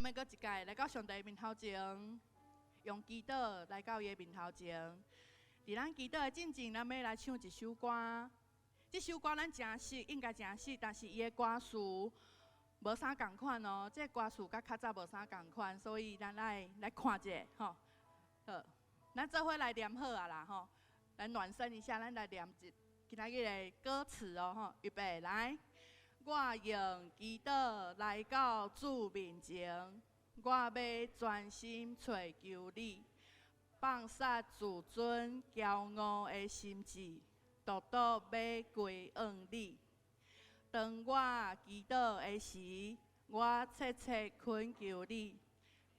要搁一届来到上帝面头前，用祈祷来到伊的面头前。伫咱祈祷的进前，咱要来唱一首歌。这首歌咱真熟，应该真熟，但是伊的歌词无啥共款哦。这歌词甲较早无啥共款，所以咱来看者吼。好，咱做伙来念好啊啦吼，来暖身一下，咱来念今仔日的歌词哦吼。预备来。我用祈祷来到主面前，我要专心找求你，放下自尊、骄傲的心志，独独要归向你。当我祈祷的时，我切切恳求你，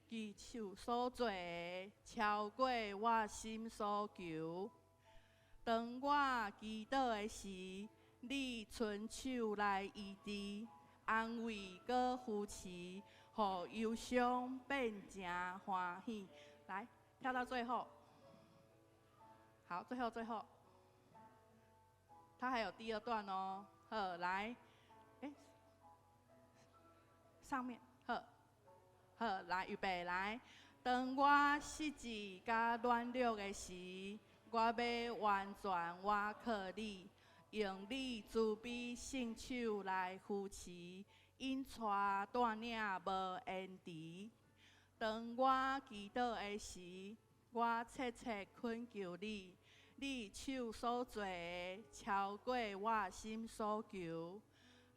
举手所做的超过我心所求。当我祈祷的时，你伸手来医治，安慰搁扶持，互忧伤变成欢喜。来，跳到最后。好，最后，它还有第二段哦。好，来，上面，好，来，预备，来。当我失志甲软弱的时，我要完全倚靠你。用你慈悲圣手来扶持，引带带领无延迟。当我祈祷的时，我切切恳求你，你手所做的超过我心所求。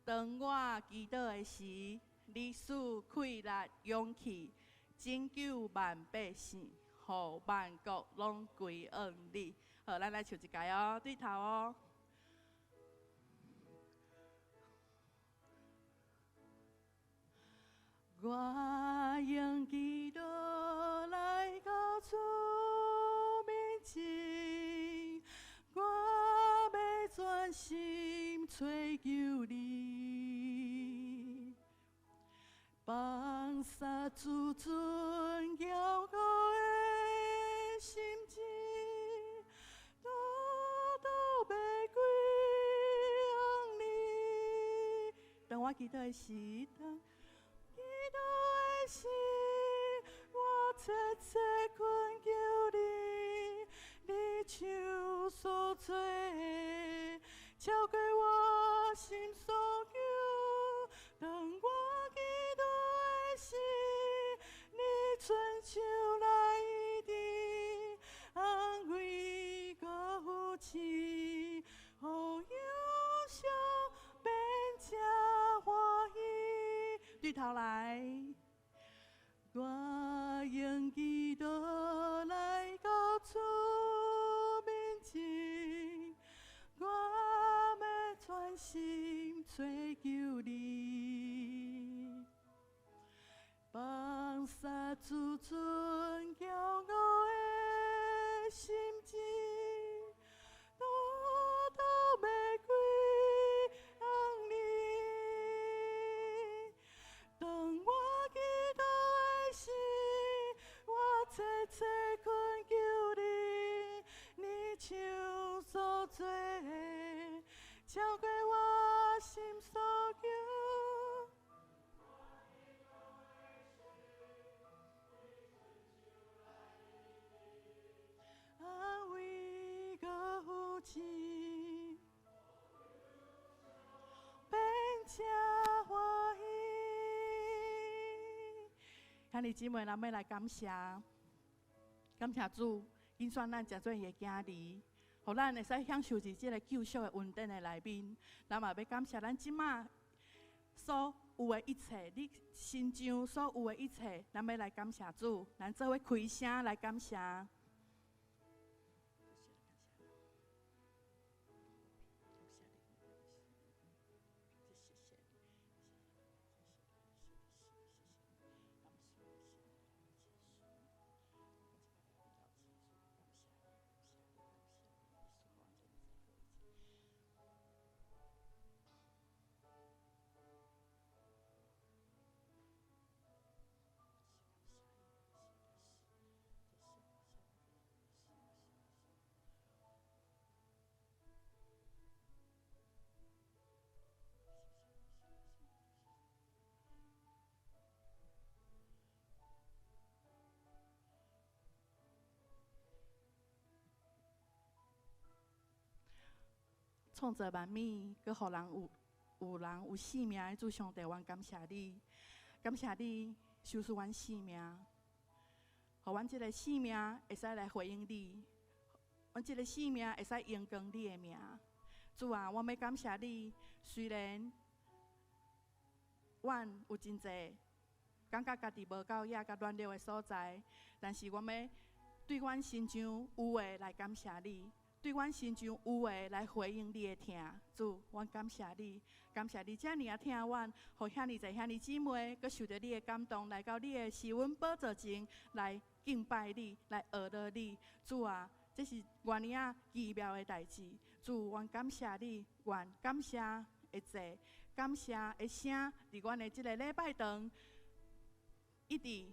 当我祈祷的时，你赐气力勇气，拯救万百姓，互万国拢归向你。好，咱来唱一届哦，对头哦。我用祈祷来到主面前，我要专心找求你，放下自尊骄傲的心志，独独要归向你。当我祈祷的时，祈祷的时，我切切恳求你，你手所做的超过我心所求。当我祈祷的时，你伸手来医治，安慰搁扶持，互忧伤变成欢喜。对头来，我用祈祷来到主面前，我要专心找求你，放下自尊骄傲的心志，独独要归向你。当我祈祷的时，我切切恳求你，你手所做的超过我心所求。安慰搁扶持，变成欢喜。兄弟姊妹，咱要来感谢主，拣选咱食做伊的囝儿，互咱会使享受伫即个救赎的恩典的内面。咱嘛要感谢咱即马所有的一切，你心上所有的一切，咱要来感谢主，咱做伙开声来感谢。创造万物，搁互人有人有生命的主上帝，阮感谢你，感谢你收拾阮生命，互阮即个生命会使来回应你，阮即个生命会使荣光你的名。主啊，我要感谢你，虽然阮有真侪感觉家己无够野甲软弱的所在，但是我要对阮心上有诶来感谢你，对阮心上有诶来回应你的听。主，阮感谢你，感谢你遮尔啊疼阮，互遐尼侪遐尼姊妹，佮受着你的感动，来到你的施恩宝座前来敬拜你，来学乐你。主啊，这是偌尼啊奇妙的代志。主，阮感谢你，愿感谢的座，感谢的声，伫阮的即个礼拜堂一直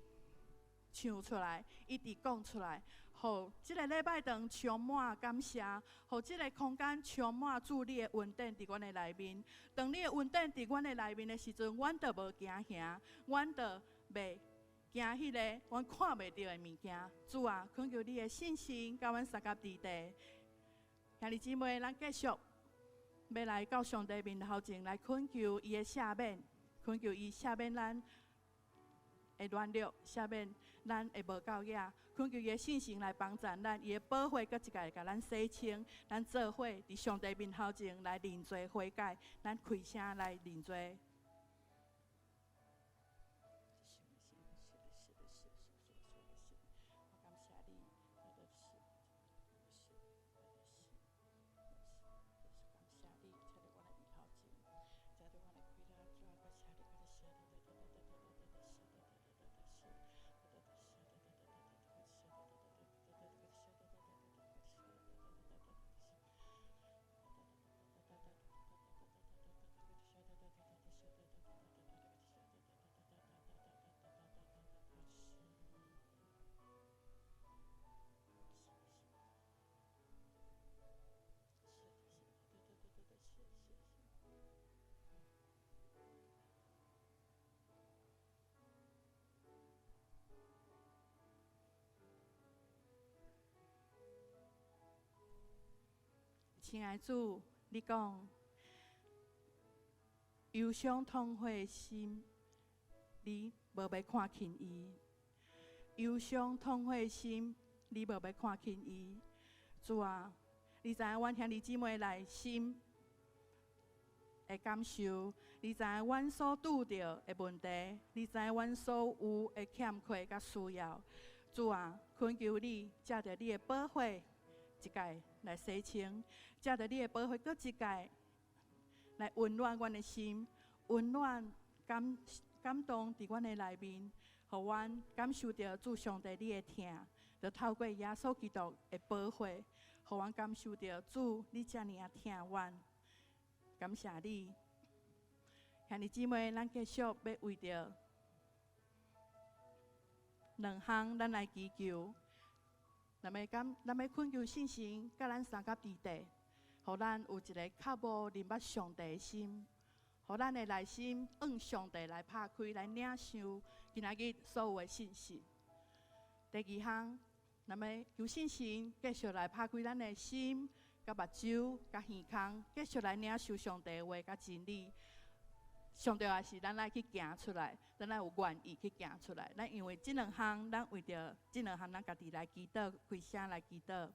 唱出来，一直讲出来，互即个礼拜堂充满感谢，互即个空间充满主你的恩典伫阮的内面。当你的恩典伫阮的内面的时阵，阮就无惊吓，阮就袂惊迄个阮看袂到的物件。主啊，恳求你的信心，甲阮三甲伫地。兄弟姊妹，咱继续要来到上帝面头前来恳求伊的赦免，恳求伊赦免咱的软弱，赦免咱的无够野，恳求伊的信心来帮助咱，伊的保护搁一届甲咱洗清，咱做伙伫上帝面头前来认罪悔改，咱开声来认罪。亲爱的主，你讲忧伤痛悔的心，你无要看轻伊；忧伤痛悔的心，你无要看轻伊。主啊，你知影阮兄弟姊妹内心的感受，你知影阮所拄着的问题，你知影阮所有的欠缺甲需要。主啊，恳求你借着你的保护一届来洗清，借着你的保护，搁一届来温暖阮的心，温暖感动伫阮的内面，互阮感受到主上帝你的疼，就透过耶稣基督的保护，互阮感受到主你遮尔啊疼阮，感谢你，兄弟姊妹，咱继续要为着两项咱来祈求。咱要恳求信心，甲咱三甲伫地，互咱有一个较无认捌上帝的心，互咱的内心向上帝来拍开，来领受今仔日所有的信息。第二项，咱要求信心，继续来拍开咱的心、甲目睭、甲耳孔，继续来领受上帝的话甲真理。上帝也是咱来去行出来，咱来有愿意去行出来。咱因为这两项，咱为着这两项，咱家己来祈祷，开声来祈祷。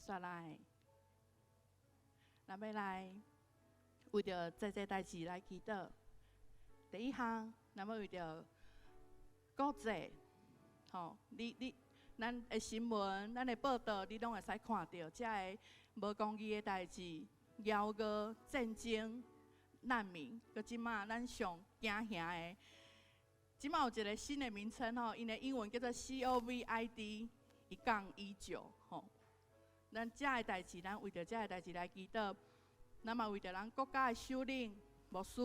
刷来，咱要来为着这代志来祈祷。第一项，咱要为着国际，吼，咱的新闻、咱的报道，你拢会使看到，遮个无公义的代志、妖恶、战争、难民，佮即马咱上惊吓的。即马有一个新的名称吼，因的英文叫做 COVID-19，吼。咱遮个代志，咱为着遮个代志来祈祷。咱嘛为着咱国家的首领、牧师、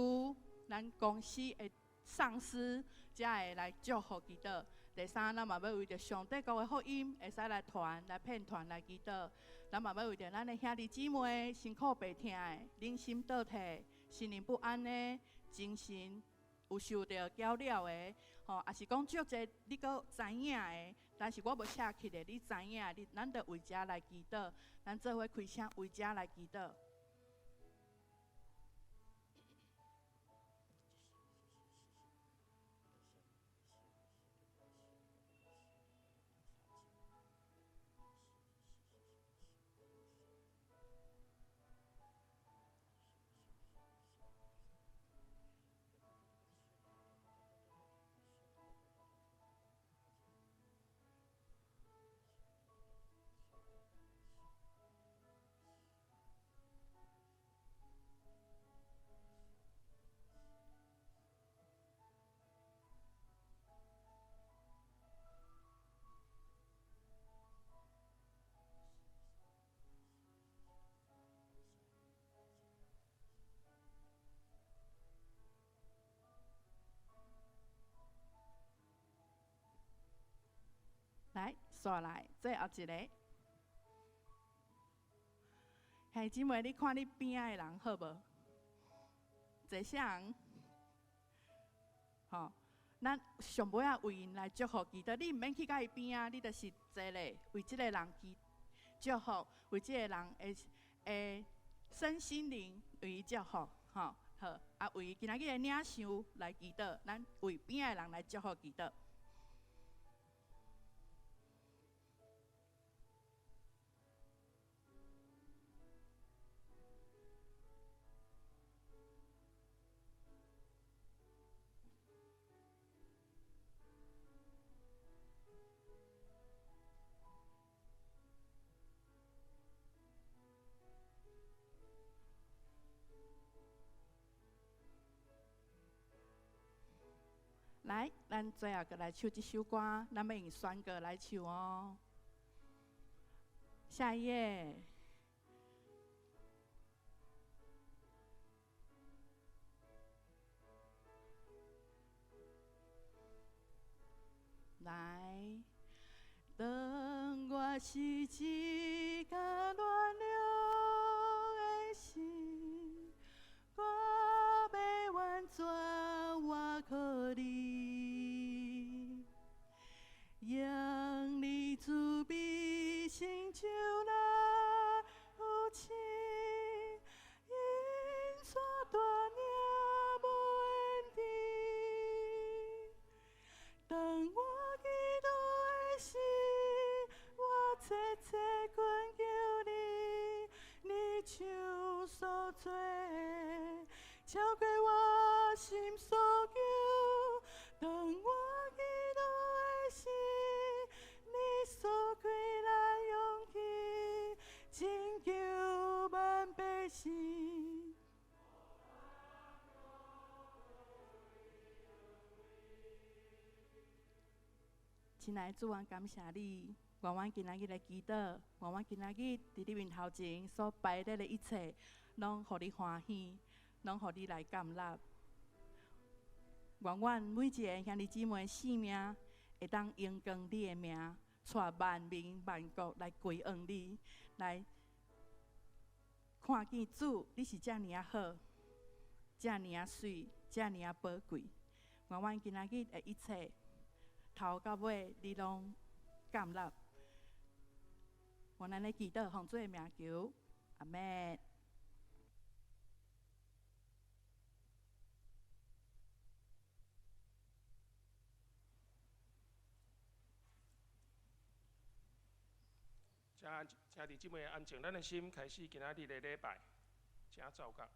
咱公司的上司，才会来祝福祈祷。第三，咱嘛要为着上帝国的福音，会使来传、来骗传、来祈祷。咱嘛要为着咱的兄弟姊妹辛苦白疼的、忍心倒退、心灵不安的、精神有受到搅扰的，吼，也是讲足侪你阁知影的，但是我无写起的，你知影，咱着为遮来祈祷。咱做伙开声为遮来祈祷。来，刷来，最后一个。兄姊妹，你看你边仔的人好无？坐啥人？吼，咱上尾啊为因来祝福祈祷。你毋免去甲伊边仔，你就是坐咧，为即个人祝福，为即个人的身心灵为伊祝福，吼，好，啊为今仔日的领袖来祈祷，咱为边仔的人来祝福祈祷。来，咱最后个来唱这首歌，咱要用选歌来唱哦。下一页。来，当我是一个乱了的心，我要完全我靠你，让你慈悲成就咱夫妻，因错大领无缘地。当我祈祷的时，我切切恳求你，你手所做的，超过我心所求。当我祈祷的时，你所开来勇气，拯救万百姓。亲爱的主，我感谢你，愿阮今仔日的祈祷，愿阮今仔日伫你面头前所摆列的一切，拢互你欢喜，拢互你来感纳。愿阮每一个兄弟姊妹的性命，会当荣光你的名，带万民万国来归向你，来看见主，你是遮尔啊好，遮尔啊水，遮尔啊宝贵。愿阮今仔日的一切，头到尾你拢感纳。愿咱的祈祷奉主的名求，阿门。请弟姊妹安静咱的心，开始今仔日的礼拜，请走角。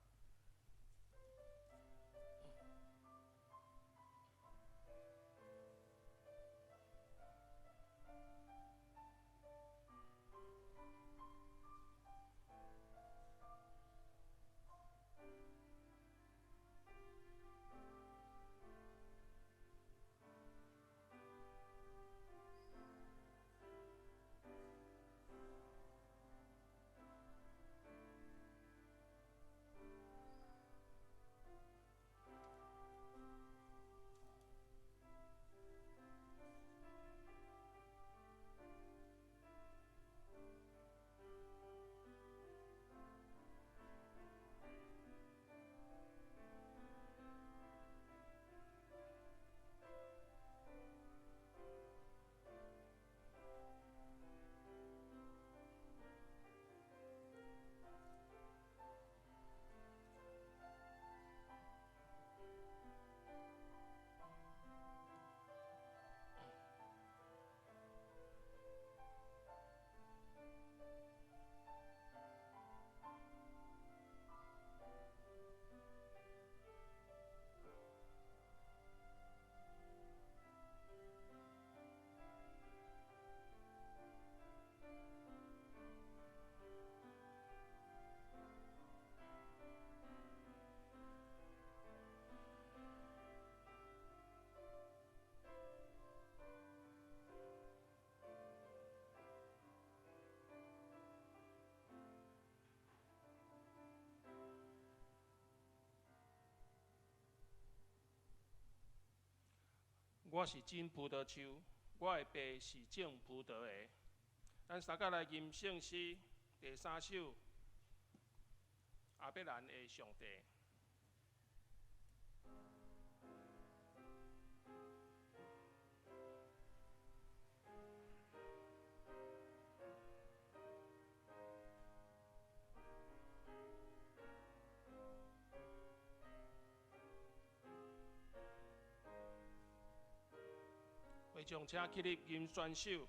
我是真葡萄树，我的爸是种葡萄的。咱三甲来吟圣诗第3首，阿伯兰的上帝。会众请起立吟选手。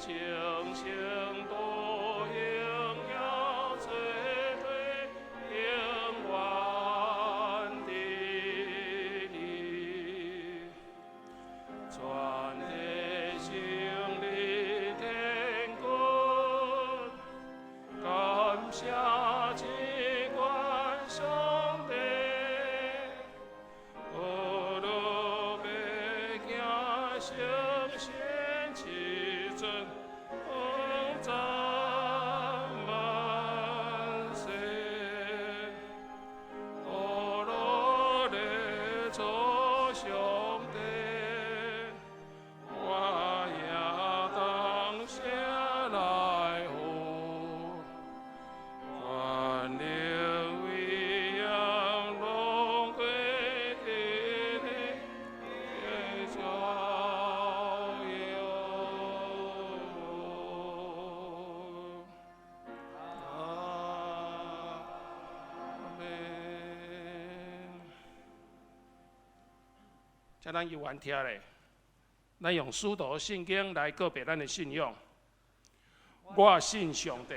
星星多荣耀，最对永远的你，全体胜利天国，感谢至关上帝。我若要行圣贤之准，风赞万世。我若来做上帝，我也当写来予。万灵为阳荣归天的照耀。阿门。这咱有完听咧，咱用使徒圣经来告别咱的信仰。我信上帝，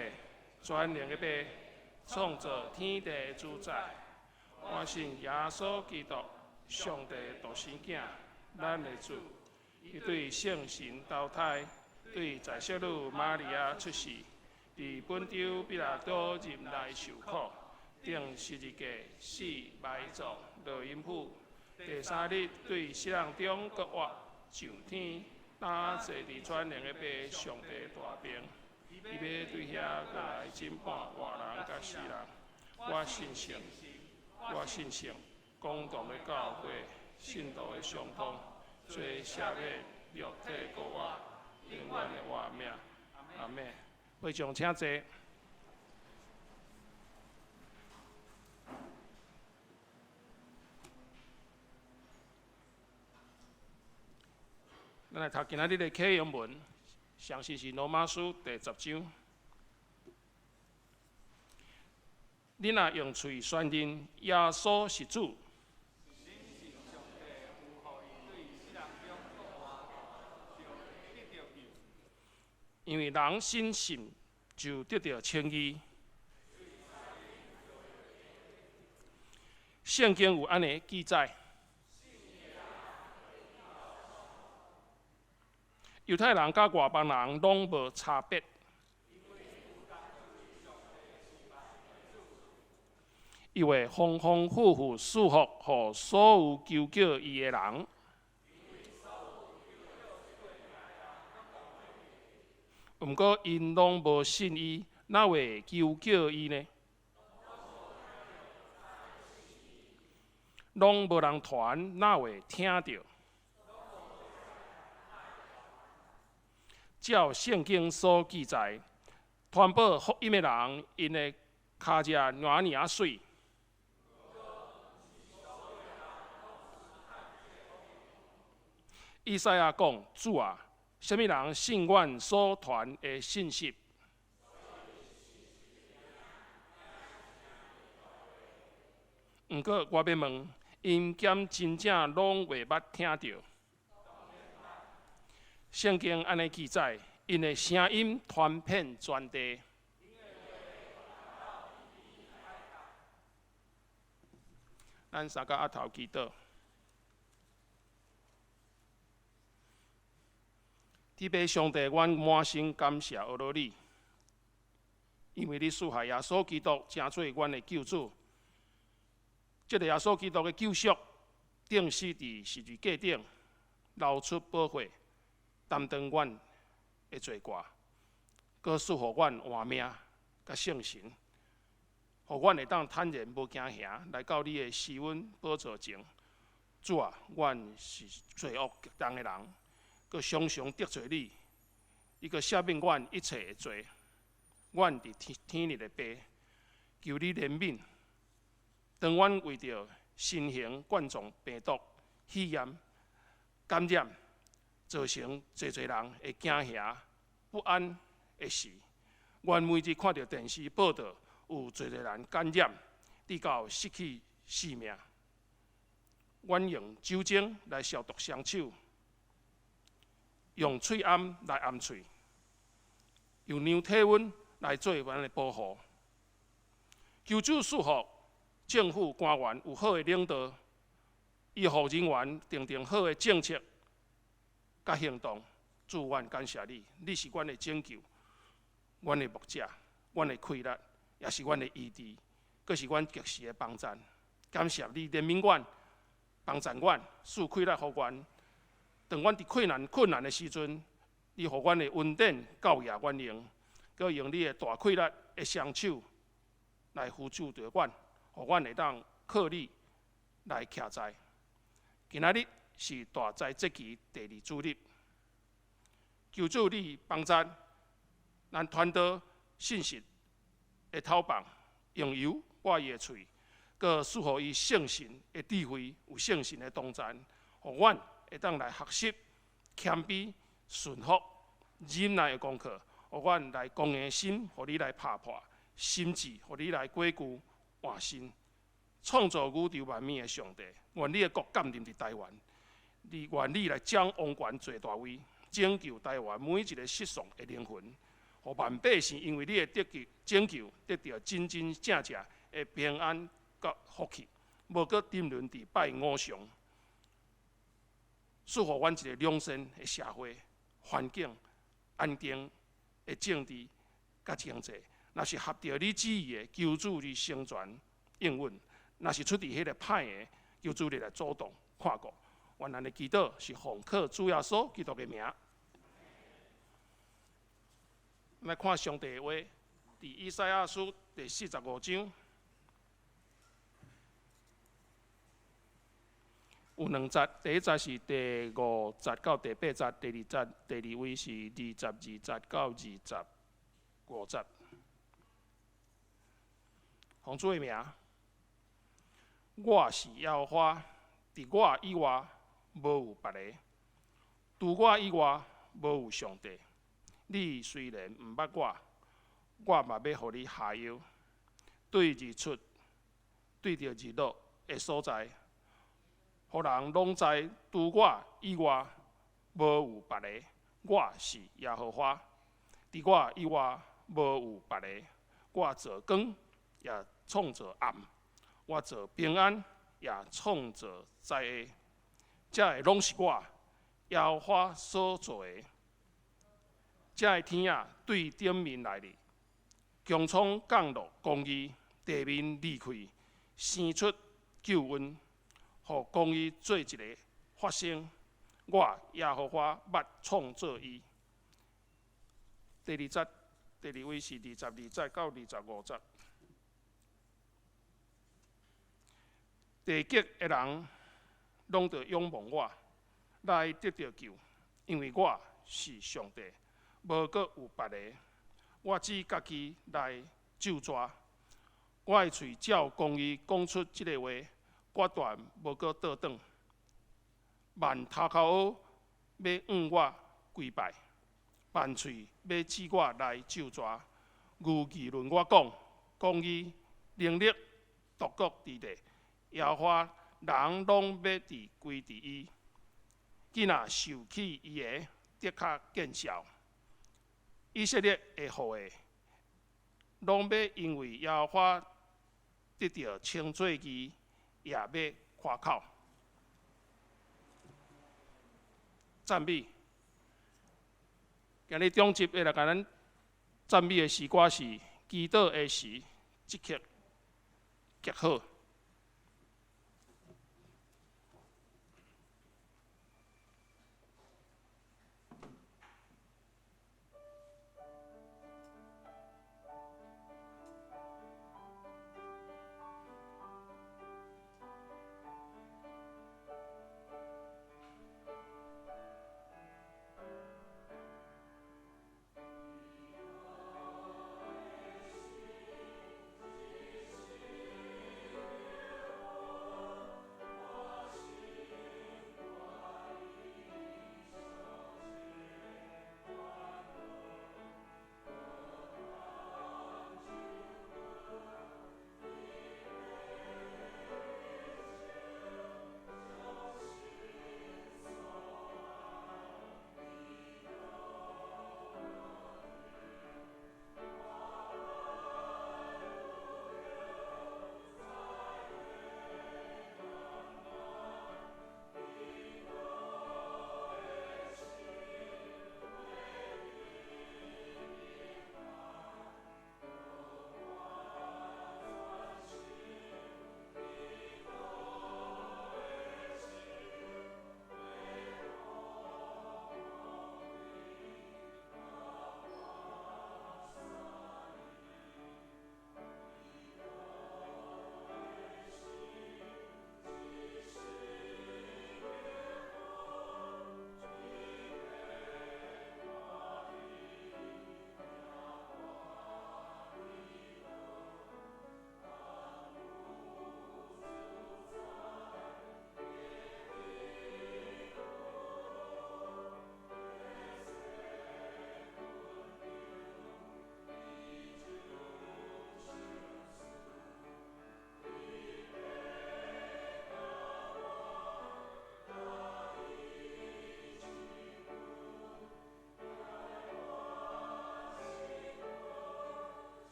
全能的爸，创造天地的主宰。我信耶稣基督，上帝独生囝，咱的主。伊对圣神投胎，对在小女玛利亚出世，伫本州比拉多任内受苦，顶十字架死埋葬，落阴府。第三日对死人中搁活上天，打坐伫全能的爸上帝大边。伊要对遐过来审判活人甲死人。我信圣，公道的教会，信徒的相通，最赦免肉体过我，永远的活命。阿门。会众请坐。咱来读今仔日的启示文，详细是罗马书第10章。你若用嘴宣认耶稣是主，因为人信信就得到称义。圣经有安尼记载。犹太人甲外邦人拢无差别，伊会丰丰富富赐福予所有求叫伊的人。毋过因拢无信伊，哪会求叫伊呢？拢无人传，哪会听到？照圣经所记载，传播福音的人，因的脚只软尔水。以赛亚讲：主啊，什么人信阮所传的信息？毋过我要问，因兼真正拢袂捌听到。圣经安尼记载，因的声音传遍全地。咱三个额头祈祷。天父上帝，阮满心感谢阿罗你，因为你赐下耶稣基督，成做阮的救主。这个耶稣基督的救赎，定死伫十字架顶，流出宝血。担当阮的罪过，搁赐予阮活命甲圣神，互阮会当坦然无惊吓来到你的施恩宝座前。主啊，阮是罪恶极重的人，搁常常得罪你，你搁赦免阮一切的罪。阮伫天日的爸，求你怜悯，当阮为着身形冠状病毒、肺炎、感染。造成侪人会惊吓、不安的事。阮每日看到电视报道，有侪人感染，直到失去性命。阮用酒精来消毒双手，用喙暗来按喙，用量体温来做咱的保护。求主束缚政府官员有好的领导，医护人员定定好的政策甲行动。主，阮感谢你，你是阮的拯救，阮的牧者，阮的气力，也是阮的医治，佫是阮及时的帮赞。感谢你怜悯阮，帮助阮，赐气力予阮。当阮伫困难的时阵，你予阮的稳定教育阮用，佮用你的大气力的双手来扶助着阮，予阮会当靠你来徛在。今仔日是大灾节期第2主日，求主你帮助咱传道信息的头棒，用油我伊的喙，佮赐予伊圣神的智慧，有圣神的同在，予阮会当来学习谦卑、顺服、忍耐的功课，予阮来公义心，予你来拍破；心智，予你来过旧换新。创造宇宙万物的上帝，愿你的国降临伫台湾，愿你来将王权做大位，拯救台湾每一个失丧的灵魂，予万百姓因为你的拯救，得到真真正正的平安甲福气，无搁沉沦伫拜偶像。赐予阮一个良善的社会环境、安定的政治甲经济。若是合着你旨意的，求主你成全应允；若是出伫迄个歹的，求主你来主动看顾。愿咱的祈祷是奉靠主耶稣基督的名。来看上帝的话，伫以赛亚书第45章。有2节，第一节是第5节到第8节，第2位是22节到25节。奉主的名，我是耶和华，伫我以外无有别个，除我以外无有上帝。你虽然毋捌我，我嘛要互你下药，对日出，对着日落的所在。互人拢知，除我以外无有别个。我是耶和华，伫我以外无有别个。我造光，也创造暗；我造平安，也创造灾厄。这个拢是我耶和华所做的。这个天啊，对顶面来哩，强创降落公义，地面离开，生出救恩。互公义做一个发生，我耶和华捌创造伊。第2节，第2位是22节到25节。地极的人拢得仰望我，来得到救，因为我是上帝，无搁有别个。我只家己来救抓，我的喙照公义讲出这个话。决断无搁倒转，万头壳要向我跪拜，万喙要指我来咒抓，如议论我讲，公义能力独国伫地，耶和华人拢要归伫伊。囡仔受起伊个，的确见效。以色列的后裔，拢要因为耶和华得到称作义。也要夸口，赞美。今日中集要来甲咱赞美的诗歌是《祈祷的时》，即刻极好。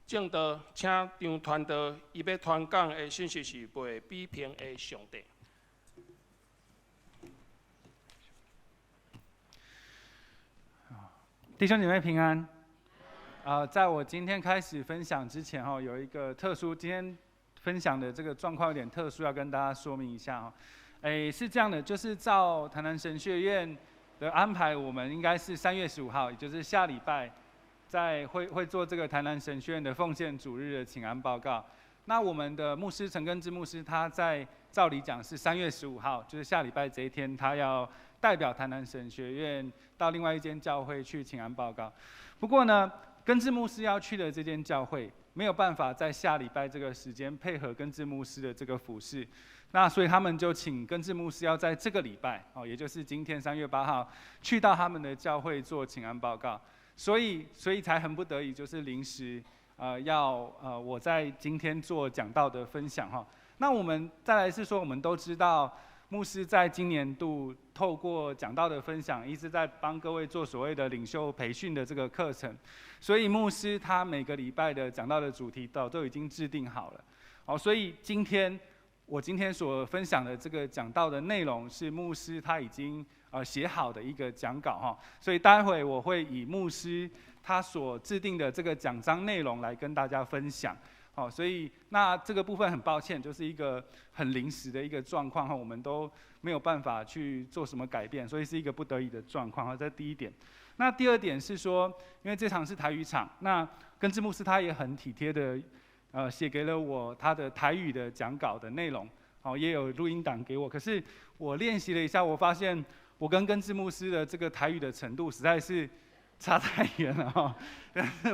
正道，请张传道，伊要传讲的信息是袂比平的上帝。弟兄姐妹平安。在我今天开始分享之前，有一个特殊，今天分享的这个状况有点特殊，要跟大家说明一下。是这样的，就是照台南神学院的安排，我们应该是3月15号，也就是下礼拜，会做这个台南神学院的奉献主日的请安报告。那我们的牧师陈根志牧师，他在照理讲是3月15号，就是下礼拜这一天，他要代表台南神学院到另外一间教会去请安报告。不过呢，根志牧师要去的这间教会没有办法在下礼拜这个时间配合根志牧师的这个服事，那所以他们就请根志牧师要在这个礼拜，也就是今天3月8号，去到他们的教会做请安报告。所以才很不得已，就是临时我在今天做讲道的分享哈。那我们再来是说，我们都知道牧师在今年度透过讲道的分享，一直在帮各位做所谓的领袖培训的这个课程，所以牧师他每个礼拜的讲道的主题都已经制定好了。所以我今天所分享的这个讲道的内容是牧师他已经写好的一个讲稿哈，所以待会我会以牧师他所制定的这个讲章内容来跟大家分享。所以那这个部分很抱歉，就是一个很临时的一个状况哈，我们都没有办法去做什么改变，所以是一个不得已的状况哈。这是第一点。那第二点是说，因为这场是台语场，那根志牧师他也很体贴的写给了我他的台语的讲稿的内容，也有录音档给我。可是我练习了一下，我发现我跟根志牧师的这个台语的程度实在是差太远了哈。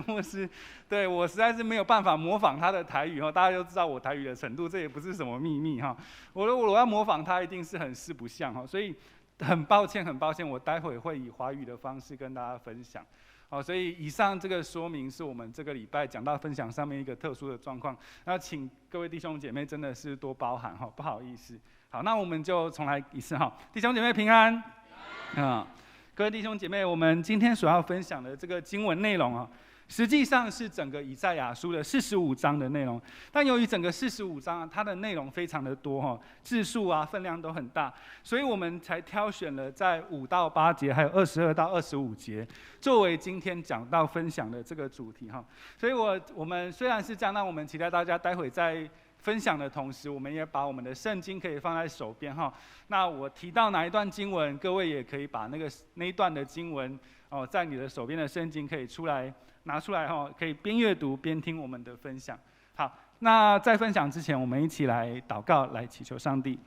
牧师对我实在是没有办法模仿他的台语哈，大家都知道我台语的程度，这也不是什么秘密哈。我要模仿他，一定是很四不像哈，所以很抱歉，我待会会以华语的方式跟大家分享。所以以上这个说明是我们这个礼拜讲到分享上面一个特殊的状况，那请各位弟兄姐妹真的是多包涵哈，不好意思。好，那我们就重来一次哈，弟兄姐妹平安。各位弟兄姐妹，我们今天所要分享的这个经文内容实际上是整个以赛亚书的45章的内容，但由于整个45章它的内容非常的多字数分量都很大，所以我们才挑选了在5到8节，还有22到25节，作为今天讲到分享的这个主题所以我们虽然是这样，那我们期待大家待会在分享的同时，我们也把我们的圣经可以放在手边那我提到哪一段经文，各位也可以把那一段的经文在你的手边的圣经可以拿出来可以边阅读边听我们的分享。好，那在分享之前，我们一起来祷告，来祈求上帝。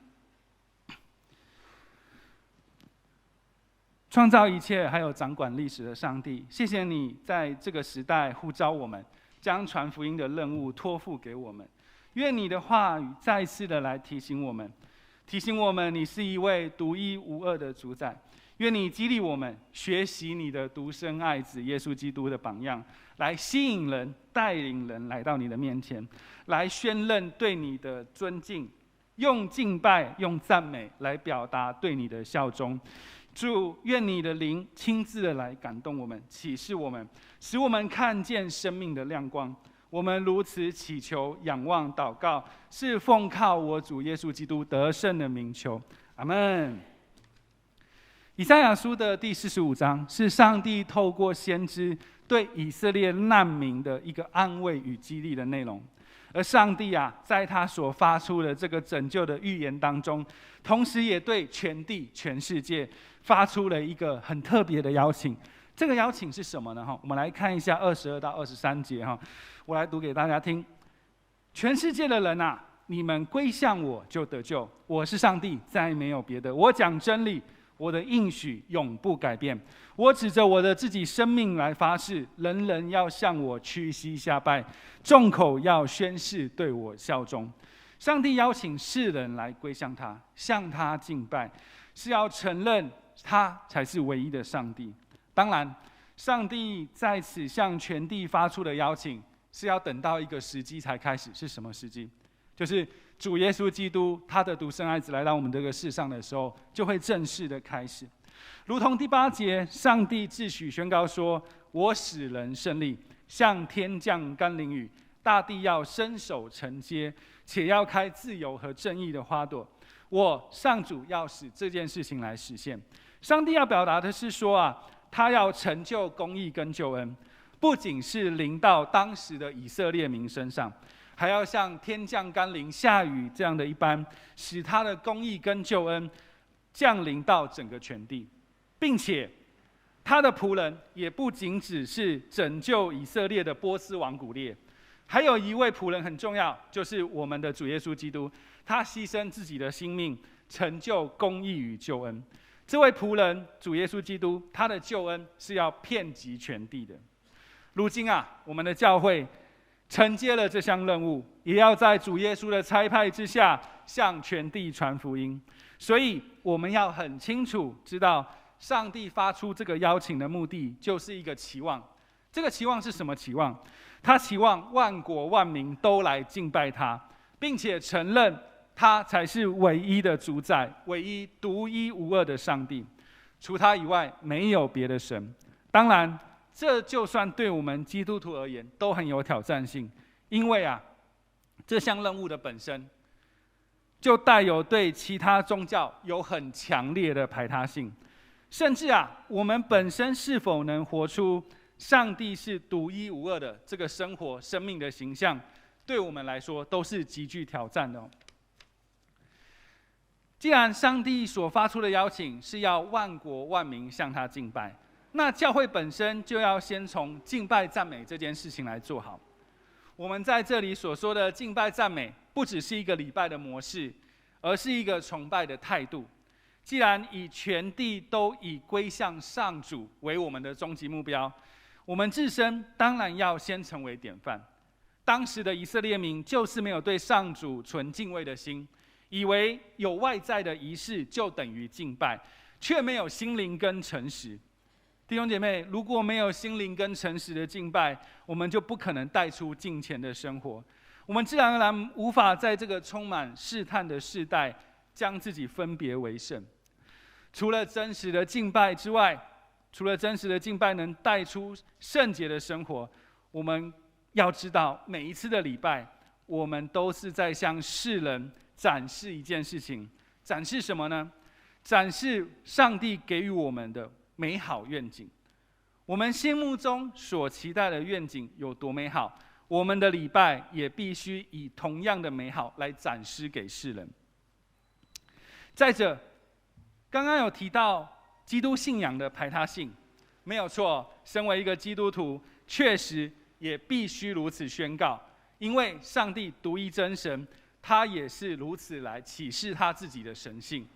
创造一切还有掌管历史的上帝，谢谢你在这个时代呼召我们，将传福音的任务托付给我们。愿你的话语再次的来提醒我们你是一位独一无二的主宰。愿你激励我们学习你的独生爱子耶稣基督的榜样，来吸引人，带领人来到你的面前，来宣认对你的尊敬，用敬拜用赞美来表达对你的效忠。主，愿你的灵亲自的来感动我们，启示我们，使我们看见生命的亮光。我们如此祈求仰望祷告，是奉靠我主耶稣基督得胜的名求，阿们。以赛亚书的第45章是上帝透过先知对以色列难民的一个安慰与激励的内容。而上帝在他所发出的这个拯救的预言当中，同时也对全地全世界发出了一个很特别的邀请。这个邀请是什么呢？我们来看一下22到23节我来读给大家听。全世界的人你们归向我就得救，我是上帝，再没有别的。我讲真理，我的应许永不改变。我指着我的自己生命来发誓，人人要向我屈膝下拜，众口要宣誓对我效忠。上帝邀请世人来归向他，向他敬拜，是要承认他才是唯一的上帝。当然，上帝在此向全地发出的邀请，是要等到一个时机才开始。是什么时机？就是主耶稣基督他的独生爱子来到我们这个世上的时候，就会正式的开始。如同第8节，上帝自诩宣告说：我使人胜利，像天降甘霖雨，大地要伸手承接，且要开自由和正义的花朵。我上主要使这件事情来实现。上帝要表达的是说他要成就公义跟救恩，不仅是临到当时的以色列民身上，还要像天降甘霖下雨这样的一般，使他的公义跟救恩降临到整个全地，并且他的仆人也不仅只是拯救以色列的波斯王古列，还有一位仆人很重要，就是我们的主耶稣基督，他牺牲自己的性命，成就公义与救恩。这位仆人主耶稣基督，他的救恩是要遍及全地的。如今我们的教会承接了这项任务，也要在主耶稣的差派之下，向全地传福音。所以我们要很清楚知道，上帝发出这个邀请的目的，就是一个期望。这个期望是什么期望？他期望万国万民都来敬拜他，并且承认他才是唯一的主宰，唯一独一无二的上帝，除他以外没有别的神。当然，这就算对我们基督徒而言都很有挑战性，因为这项任务的本身就带有对其他宗教有很强烈的排他性，甚至我们本身是否能活出上帝是独一无二的这个生活生命的形象，对我们来说都是极具挑战的。既然上帝所发出的邀请是要万国万民向他敬拜，那教会本身就要先从敬拜赞美这件事情来做好。我们在这里所说的敬拜赞美，不只是一个礼拜的模式，而是一个崇拜的态度。既然以全地都以归向上主为我们的终极目标，我们自身当然要先成为典范。当时的以色列民就是没有对上主存敬畏的心，以为有外在的仪式就等于敬拜，却没有心灵跟诚实。弟兄姐妹，如果没有心灵跟诚实的敬拜，我们就不可能带出敬虔的生活。我们自然而然无法在这个充满试探的世代，将自己分别为圣。除了真实的敬拜之外，除了真实的敬拜能带出圣洁的生活，我们要知道，每一次的礼拜，我们都是在向世人展示一件事情。展示什么呢？展示上帝给予我们的美好愿景。我们心目中所期待的愿景有多美好，我们的礼拜也必须以同样的美好来展示给世人。再者，刚刚有提到基督信仰的排他性，没有错，身为一个基督徒，确实也必须如此宣告，因为上帝独一真神，他也是如此来启示他自己的神性。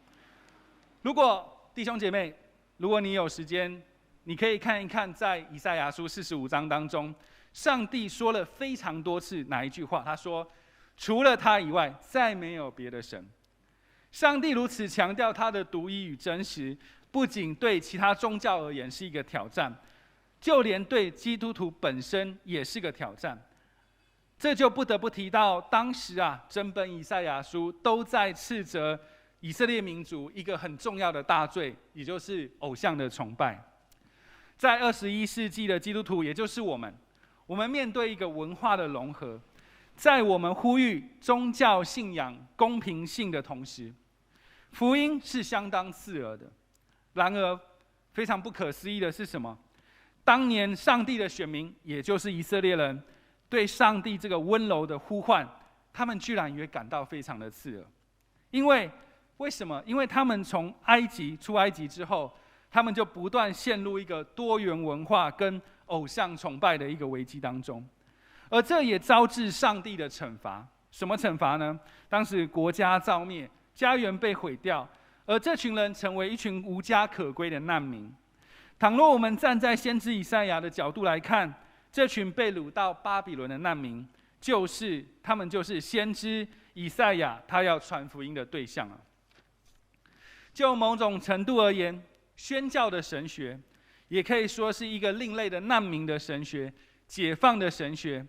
如果弟兄姐妹，如果你有时间，你可以看一看在以赛亚书45章当中，上帝说了非常多次哪一句话？他说，除了他以外，再没有别的神。上帝如此强调他的独一与真实，不仅对其他宗教而言是一个挑战，就连对基督徒本身也是个挑战。这就不得不提到，当时整本以赛亚书都在斥责以色列民族一个很重要的大罪，也就是偶像的崇拜。在21世纪的基督徒，也就是我们面对一个文化的融合，在我们呼吁宗教信仰公平性的同时，福音是相当刺耳的。然而，非常不可思议的是什么？当年上帝的选民，也就是以色列人，对上帝这个温柔的呼唤，他们居然也感到非常的刺耳。为什么？因为他们从出埃及之后，他们就不断陷入一个多元文化跟偶像崇拜的一个危机当中，而这也招致上帝的惩罚。什么惩罚呢？当时国家遭灭，家园被毁掉，而这群人成为一群无家可归的难民。倘若我们站在先知以赛亚的角度来看，这群被掳到巴比伦的难民，他们就是先知以赛亚他要传福音的对象了。就某种程度而言，宣教的神学也可以说是一个另类的难民的神学，解放的神学。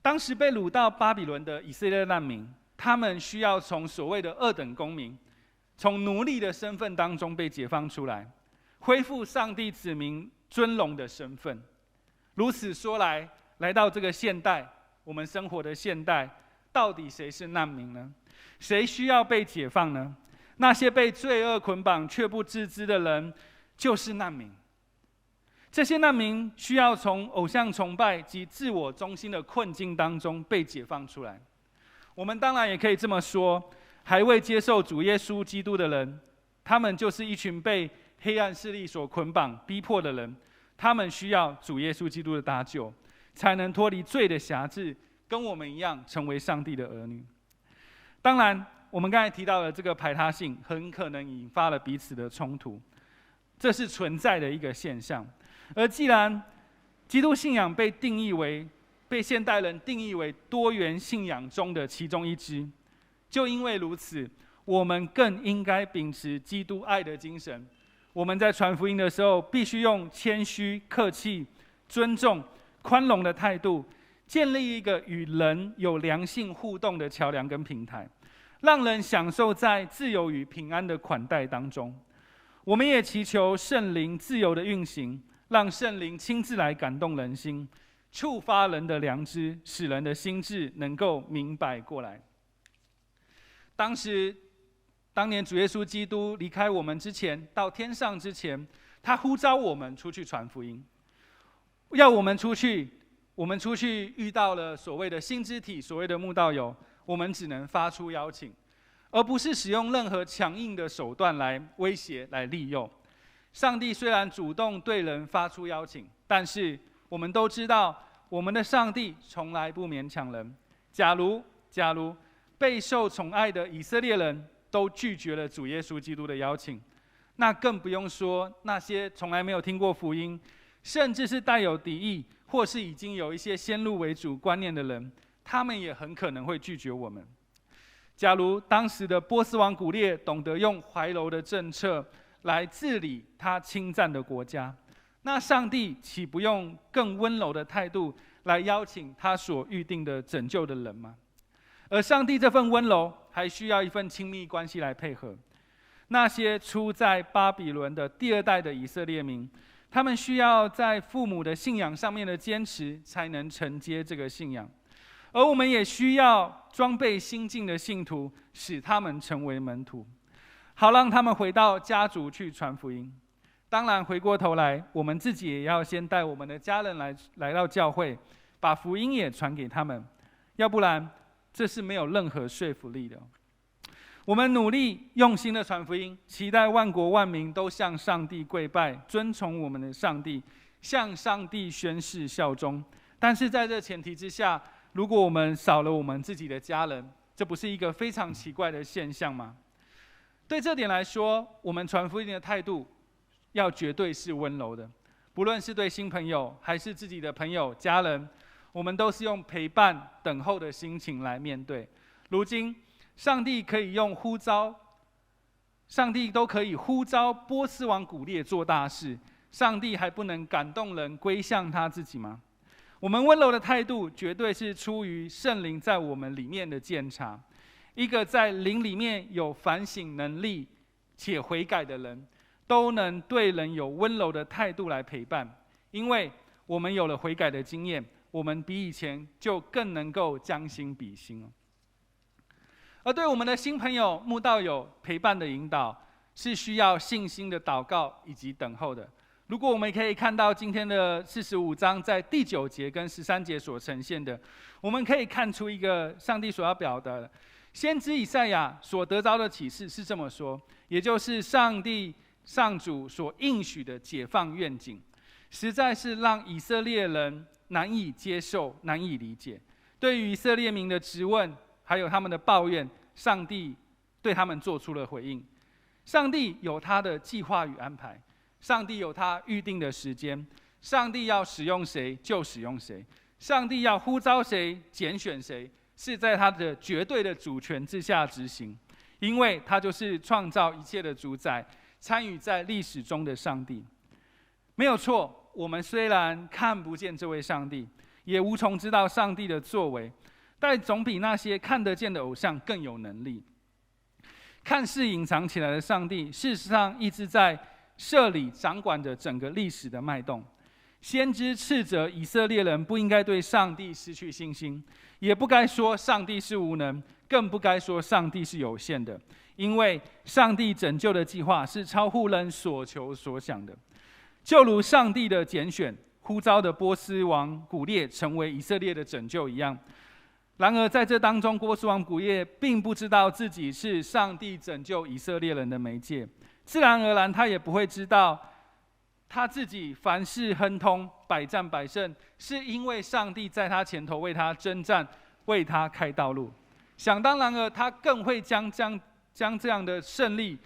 当时被掳到巴比伦的以色列难民，他们需要从所谓的二等公民，从奴隶的身份当中被解放出来，恢复上帝子民尊荣的身份。如此说来到这个现代，我们生活的现代，到底谁是难民呢？谁需要被解放呢？那些被罪恶捆绑却不自知的人，就是难民。这些难民需要从偶像崇拜及自我中心的困境当中被解放出来。我们当然也可以这么说，还未接受主耶稣基督的人，他们就是一群被黑暗势力所捆绑逼迫的人，他们需要主耶稣基督的搭救，才能脱离罪的辖制，跟我们一样成为上帝的儿女。当然，我们刚才提到的这个排他性，很可能引发了彼此的冲突，这是存在的一个现象。而既然基督信仰被现代人定义为多元信仰中的其中一支，就因为如此，我们更应该秉持基督爱的精神。我们在传福音的时候，必须用谦虚、客气、尊重、宽容的态度，建立一个与人有良性互动的桥梁跟平台，让人享受在自由与平安的款待当中。我们也祈求圣灵自由的运行，让圣灵亲自来感动人心，触发人的良知，使人的心智能够明白过来。当年主耶稣基督离开我们之前，到天上之前，他呼召我们出去传福音，要我们出去遇到了所谓的新肢体，所谓的慕道友，我们只能发出邀请，而不是使用任何强硬的手段来威胁、来利诱。上帝虽然主动对人发出邀请，但是我们都知道，我们的上帝从来不勉强人。假如备受宠爱的以色列人都拒绝了主耶稣基督的邀请，那更不用说那些从来没有听过福音，甚至是带有敌意，或是已经有一些先入为主观念的人，他们也很可能会拒绝我们。假如当时的波斯王古列懂得用怀柔的政策来治理他侵占的国家，那上帝岂不用更温柔的态度来邀请他所预定的拯救的人吗？而上帝这份温柔还需要一份亲密关系来配合。那些出在巴比伦的第二代的以色列民，他们需要在父母的信仰上面的坚持，才能承接这个信仰。而我们也需要装备新进的信徒，使他们成为门徒，好让他们回到家族去传福音。当然，回过头来，我们自己也要先带我们的家人来到教会，把福音也传给他们，要不然这是没有任何说服力的。我们努力用心的传福音，期待万国万民都向上帝跪拜，尊崇我们的上帝，向上帝宣誓效忠。但是在这前提之下，如果我们少了我们自己的家人，这不是一个非常奇怪的现象吗？对这点来说，我们传福音的态度要绝对是温柔的，不论是对新朋友还是自己的朋友、家人，我们都是用陪伴、等候的心情来面对。如今，上帝都可以呼召波斯王古列做大事，上帝还不能感动人归向他自己吗？我们温柔的态度，绝对是出于圣灵在我们里面的鉴察。一个在灵里面有反省能力且悔改的人，都能对人有温柔的态度来陪伴，因为我们有了悔改的经验，我们比以前就更能够将心比心。而对我们的新朋友、慕道友陪伴的引导，是需要信心的祷告以及等候的。如果我们可以看到今天的45章在第9节跟13节所呈现的，我们可以看出一个上帝所要表达的。先知以赛亚所得着的启示是这么说，也就是上主所应许的解放愿景，实在是让以色列人难以接受、难以理解。对于以色列民的质问，还有他们的抱怨，上帝对他们做出了回应。上帝有他的计划与安排，上帝有他预定的时间，上帝要使用谁就使用谁，上帝要呼召谁、拣选谁，是在他的绝对的主权之下执行，因为他就是创造一切的主宰，参与在历史中的上帝。没有错，我们虽然看不见这位上帝，也无从知道上帝的作为，但总比那些看得见的偶像更有能力。看似隐藏起来的上帝，事实上一直在设立掌管着整个历史的脉动。先知斥责以色列人不应该对上帝失去信心，也不该说上帝是无能，更不该说上帝是有限的，因为上帝拯救的计划是超乎人所求所想的。就如上帝的拣选呼召的波斯王古列成为以色列的拯救一样，然而在这当中，波斯王古列并不知道自己是上帝拯救以色列人的媒介，自然而然他也不会知道他自己凡事亨通，百战百胜，是因为上帝在他前头为他征战，为他开道路。想当然了，他更会将这样的胜利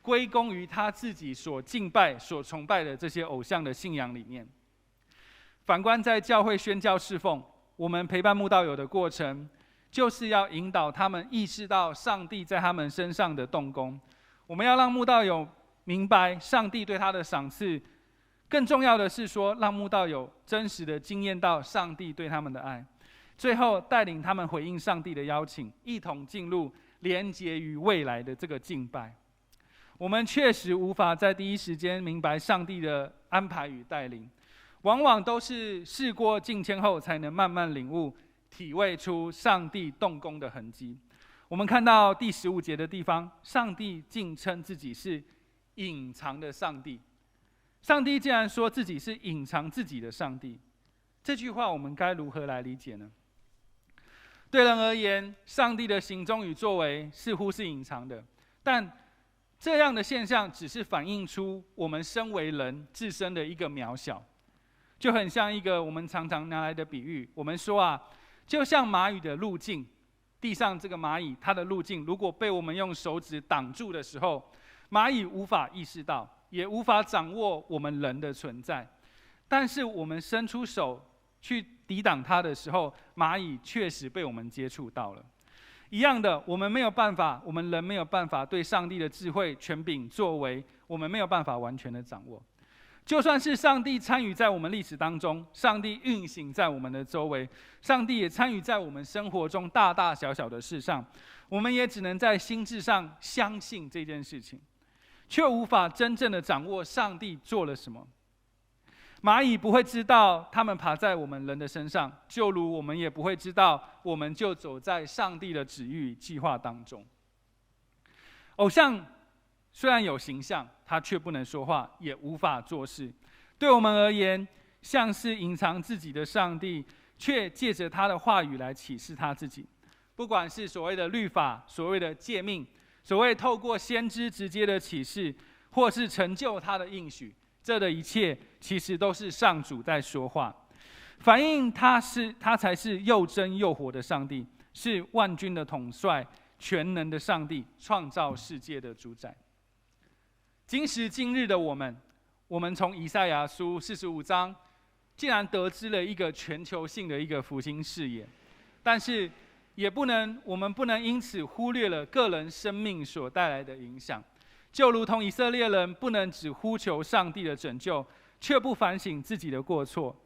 归功于他自己所敬拜、所崇拜的这些偶像的信仰里面。反观在教会宣教侍奉，我们陪伴慕道友的过程，就是要引导他们意识到上帝在他们身上的动工。我们要让慕道友明白上帝对他的赏赐，更重要的是说，让慕道友真实的经验到上帝对他们的爱，最后带领他们回应上帝的邀请，一同进入连结于未来的这个敬拜。我们确实无法在第一时间明白上帝的安排与带领，往往都是事过境迁后才能慢慢领悟、体味出上帝动工的痕迹。我们看到第15节的地方，上帝竟称自己是隐藏的上帝。上帝竟然说自己是隐藏自己的上帝，这句话我们该如何来理解呢？对人而言，上帝的行踪与作为似乎是隐藏的，但这样的现象只是反映出我们身为人自身的一个渺小，就很像一个我们常常拿来的比喻。我们说就像蚂蚁的路径，地上这个蚂蚁它的路径如果被我们用手指挡住的时候，蚂蚁无法意识到，也无法掌握我们人的存在。但是我们伸出手去抵挡它的时候，蚂蚁确实被我们接触到了。一样的，我们人没有办法对上帝的智慧、权柄、作为，我们没有办法完全的掌握。就算是上帝参与在我们历史当中，上帝运行在我们的周围，上帝也参与在我们生活中大大小小的事上，我们也只能在心智上相信这件事情，却无法真正的掌握上帝做了什么。蚂蚁不会知道它们爬在我们人的身上，就如我们也不会知道我们就走在上帝的旨意与计划当中。偶像虽然有形象，它却不能说话，也无法做事。对我们而言，像是隐藏自己的上帝，却借着他的话语来启示他自己。不管是所谓的律法、所谓的诫命、所谓透过先知直接的启示，或是成就他的应许，这的一切其实都是上主在说话，反映他才是又真又活的上帝，是万军的统帅、全能的上帝，创造世界的主宰。今时今日的我们从以赛亚书45章竟然得知了一个全球性的一个复兴视野，但是我们不能因此忽略了个人生命所带来的影响。就如同以色列人不能只呼求上帝的拯救，却不反省自己的过错，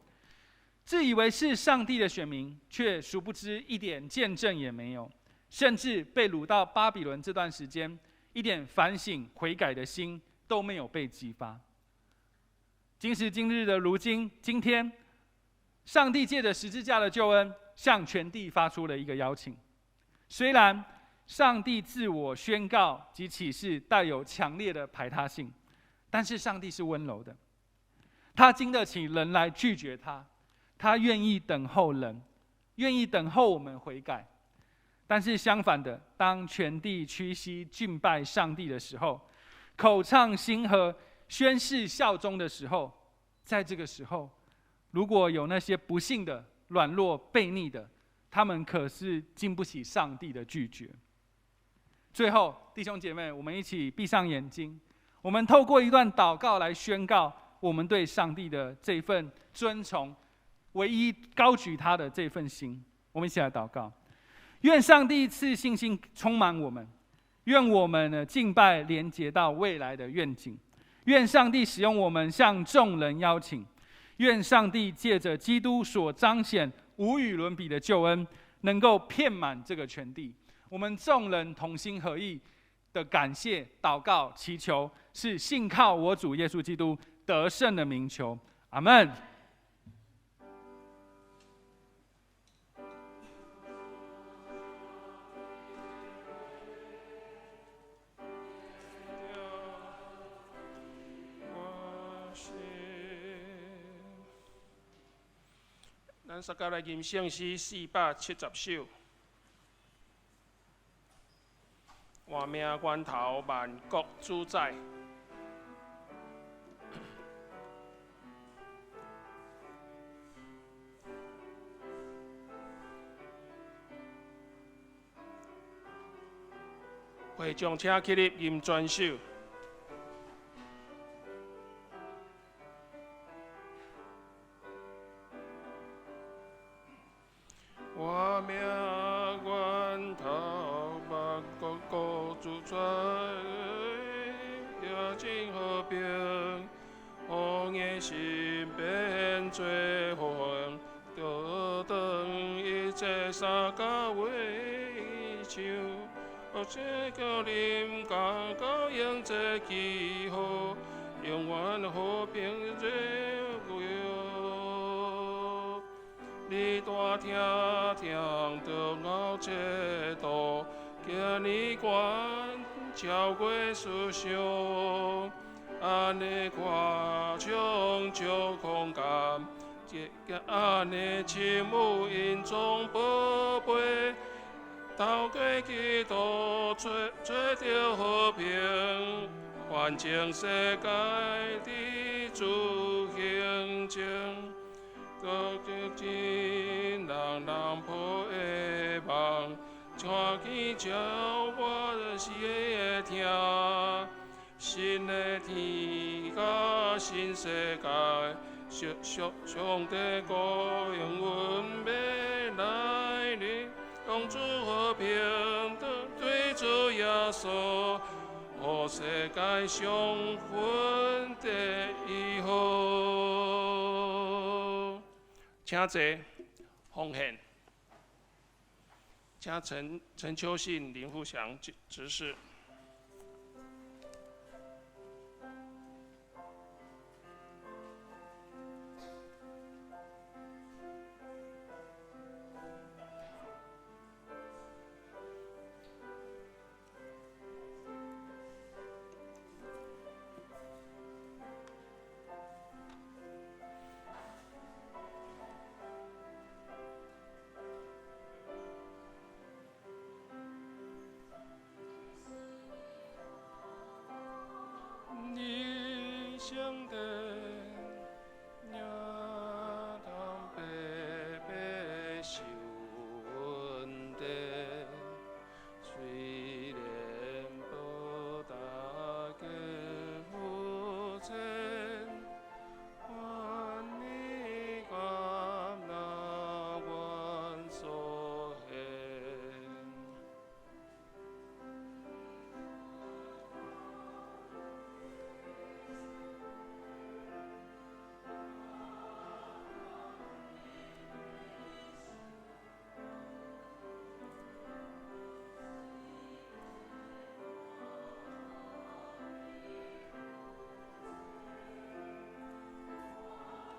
自以为是上帝的选民，却殊不知一点见证也没有，甚至被掳到巴比伦这段时间，一点反省悔改的心都没有被激发。今时今日的如今，今天，上帝借着十字架的救恩，向全地发出了一个邀请。虽然上帝自我宣告及启示带有强烈的排他性，但是上帝是温柔的，他经得起人来拒绝他，他愿意等候人，愿意等候我们悔改。但是相反的，当全地屈膝敬拜上帝的时候，口唱心和，宣誓效忠的时候，在这个时候，如果有那些不幸的、软弱、悖逆的，他们可是经不起上帝的拒绝。最后，弟兄姐妹，我们一起闭上眼睛，我们透过一段祷告来宣告我们对上帝的这份尊崇，唯一高举他的这份心。我们一起来祷告，愿上帝赐信心充满我们，愿我们敬拜连接到未来的愿景，愿上帝使用我们向众人邀请，愿上帝借着基督所彰显无与伦比的救恩，能够遍满这个全地。我们众人同心合意的感谢、祷告、祈求，是信靠我主耶稣基督得胜的名求。阿们。咱萨甲来吟圣诗470首。换命源头万国主宰。会众请起立吟全首。我命源头万国主宰，也真和平，红的心变做红，就当一切三甲为唱。这个林家高迎这气候，永远和平最有。你大听听着熬这道，今日关超过思想，安尼看唱就空间，安尼亲母因总宝贝。透过基督找着和平，完成世界的主行程。各真人人抱的梦，带去照我是会听。新的天甲新世界，上帝高应阮要来临。公主和平的对主耶稣，和世界相分的以后，请坐，奉献，请陈秋信、林富祥执事。兄弟，也当白白受恩德，虽然无大家付出，愿你感那阮所献。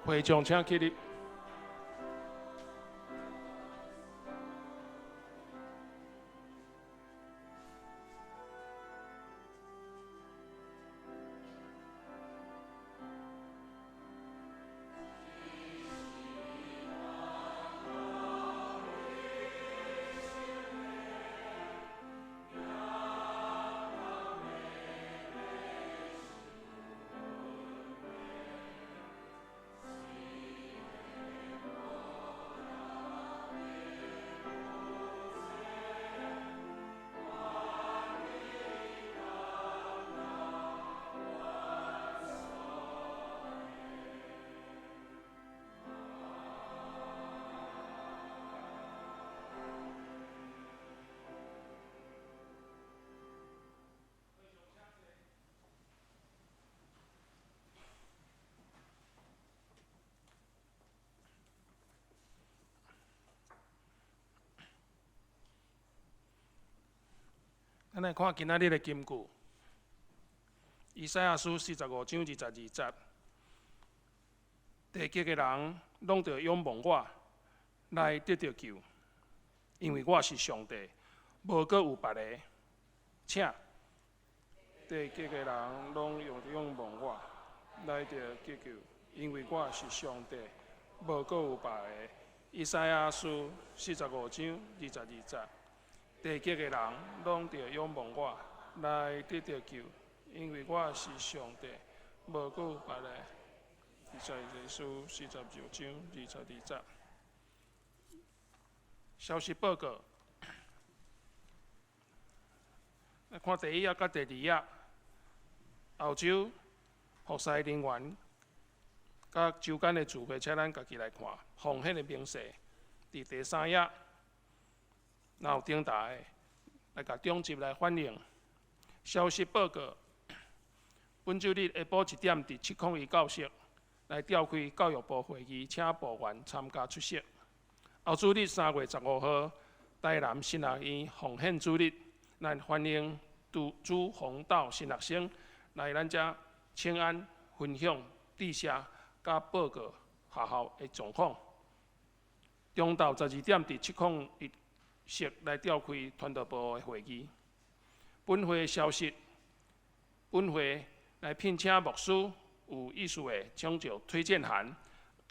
会众请起立。咱来看今仔日的金句，以赛亚书45章22节，地极的人拢着仰望我，来得到救，因为我是上帝，无阁有别个。请地极的人拢仰望我，来得到救，因为我是上帝，无阁有别个。以赛亚书45章22节，地极的人拢着仰望我，来得到救，因为我是上帝，无顾别个。以赛亚书46章22节。消息报告，来看第一页甲第二页，澳洲服侍人员甲周间的聚会，请咱家己来看奉献的明细。伫第三页，若有顶大的，来甲中级来反映。消息报告，本周日下晡1点，伫701教室来召开教育部会议，请部员参加出席。后主日3月15号，台南新学院奉献主日，咱欢迎朱宏道新学生来咱遮请安分享致谢，甲报告学校的状况。中昼12点，伫701室来召开传道部的会议。本会消息，本会来聘请牧师有意思的抢救推荐函，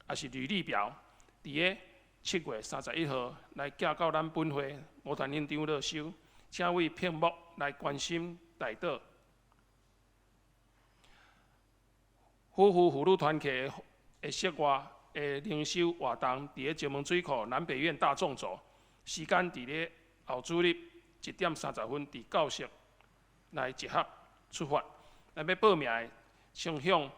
也是履历表，伫个7月31号来寄到咱本会舞团院长落收，请为屏幕来关心代祷。夫妇妇女团契的室外的灵修活动，伫个石门水库南北院大众组，时间伫个后主日1点30分，伫教室来集合出发。咱要报名的，请向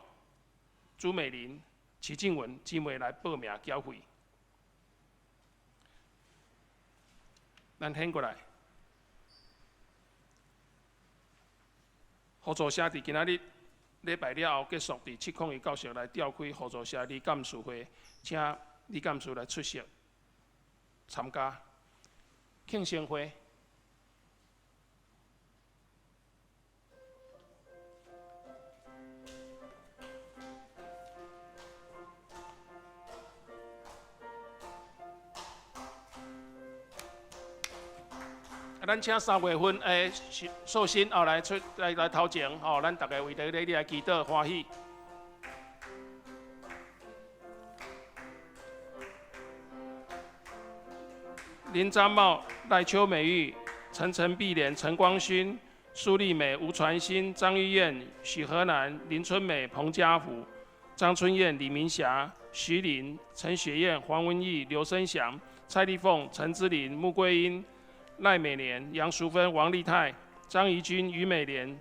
朱美玲、齐静文姊妹来报名缴费。咱掀过来，合作社伫今仔日礼拜了后结束，伫701教室来召开合作社理干事会，请理干事来出席参加庆生会。咱请3月份的寿星后来头前，吼，咱大家为着你来祈祷欢喜。林章茂、赖秋美玉、陈碧莲、陈光勋、苏丽美、吴传新、张玉燕、许和南、林春美、彭家福、张春燕、李明霞、徐林、陈雪燕、黄文义、刘生祥、蔡丽凤、陈之琳、穆桂英、赖美莲、杨淑芬、王丽泰、张怡君、于美莲、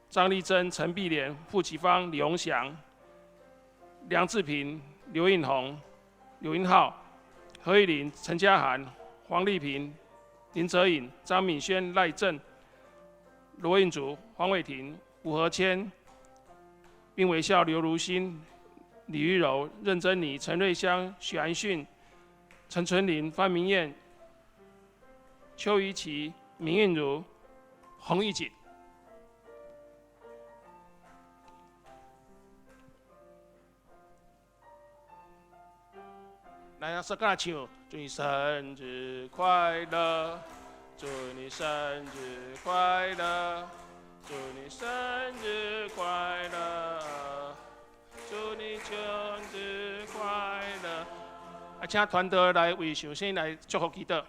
张丽珍、陈碧莲、傅启芳、李宏祥、梁志平、刘应宏、刘英浩、何玉玲、陈嘉涵、黄丽萍、林哲颖、张敏轩、赖正、罗应竹、黄伟霆、吴和谦、并微笑、刘如新、李玉柔、任珍妮、陈瑞香、许安训、陈春林、范明燕、邱怡琪、明韵如、洪玉锦。来，说跟他唱，祝你生日快乐，祝你生日快乐，祝你生日快乐，祝你生日快乐。请团队来为寿星来祝福祈祷。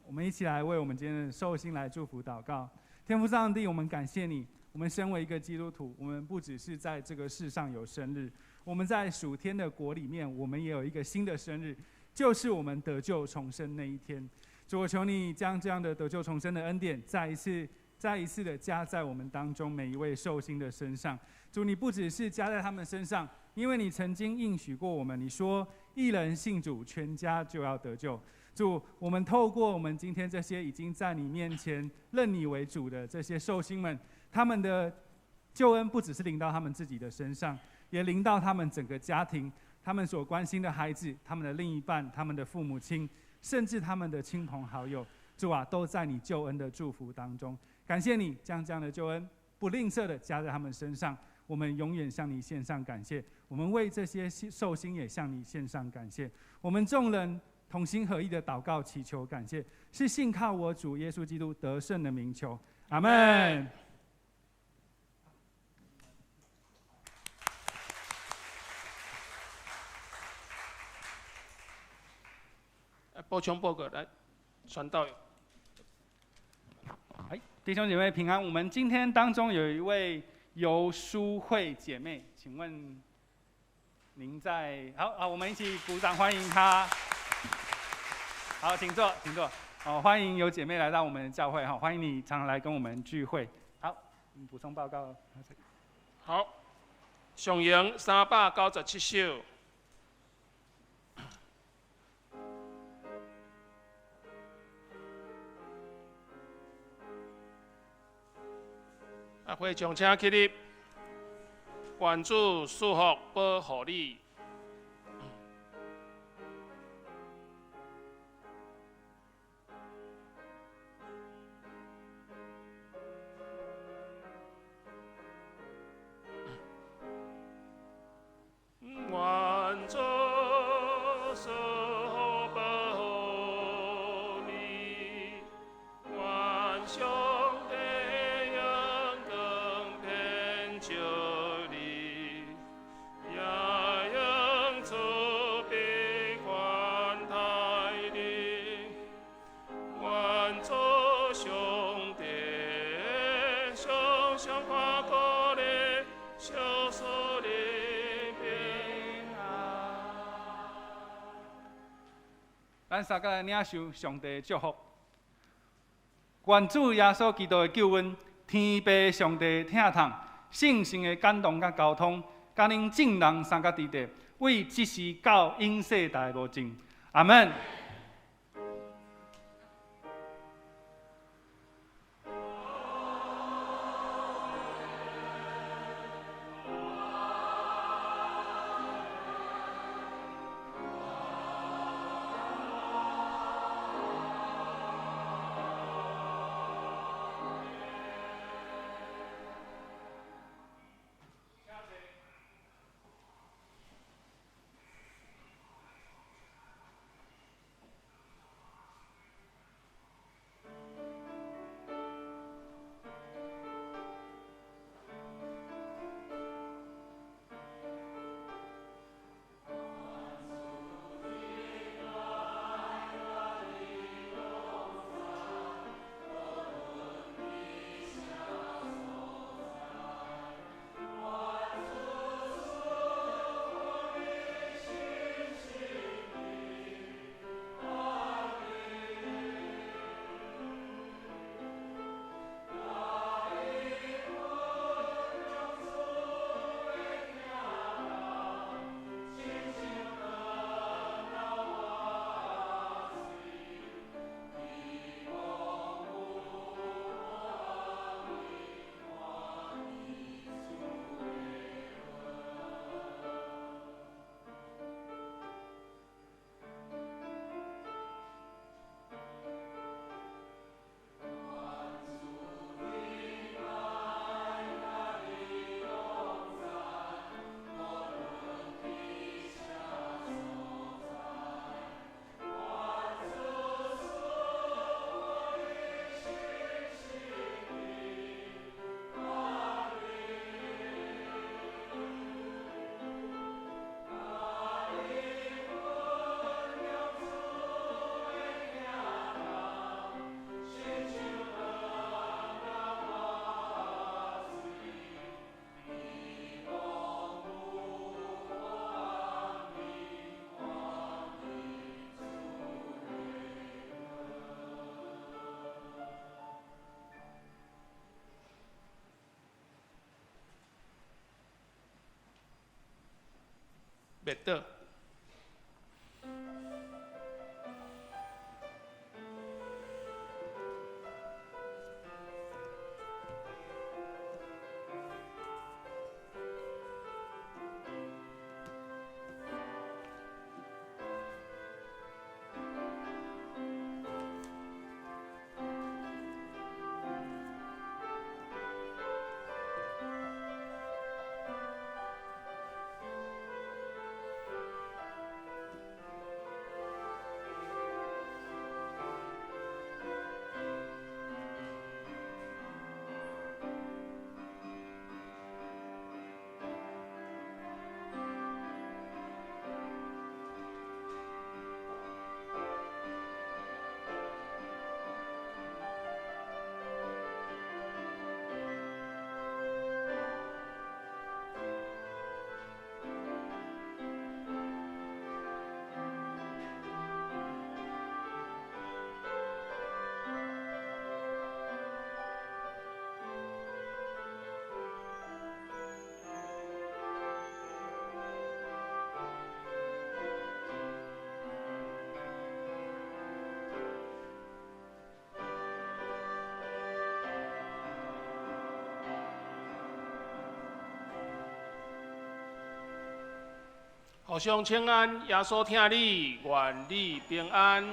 我们一起来为我们今天的寿星来祝福祷告。天父上帝，我们感谢你。我们身为一个基督徒，我们不只是在这个世上有生日，我们在属天的国里面，我们也有一个新的生日，就是我们得救重生那一天。主，我求你将这样的得救重生的恩典，再一次的加在我们当中每一位寿星的身上。主，你不只是加在他们身上，因为你曾经应许过我们，你说一人信主，全家就要得救。主，我们透过我们今天这些已经在你面前认你为主的这些寿星们，他们的救恩不只是临到他们自己的身上，也临到他们整个家庭，他们所关心的孩子，他们的另一半，他们的父母亲，甚至他们的亲朋好友。主啊，都在你救恩的祝福当中。感谢你将这样的救恩不吝啬的加在他们身上，我们永远向你献上感谢。我们为这些寿星也向你献上感谢。我们众人同心合意的祷告祈求感谢，是信靠我主耶稣基督得胜的名求。阿们。补充报告来，传道。弟兄姐妹平安。我们今天当中有一位游淑慧姐妹，请问您在？好，我们一起鼓掌欢迎她。好，请坐，请坐。好，欢迎有姐妹来到我们的教会，欢迎你常常来跟我们聚会。好，补充报告。好，上扬397首。会众请起立，愿主赐福保护你。愿主赐福保护你，愿上帝救你，也应慈悲宽待你。愿主上帝常常看顾你，小赐你平安。咱三个来领受上帝的祝福。愿主耶稣基督的救恩。天父上帝疼痛，圣神的感动甲交通，甲恁众人三甲伫地，为即时到永世代无尽。阿门。灭倒。互相请安，耶稣听你，愿你平安。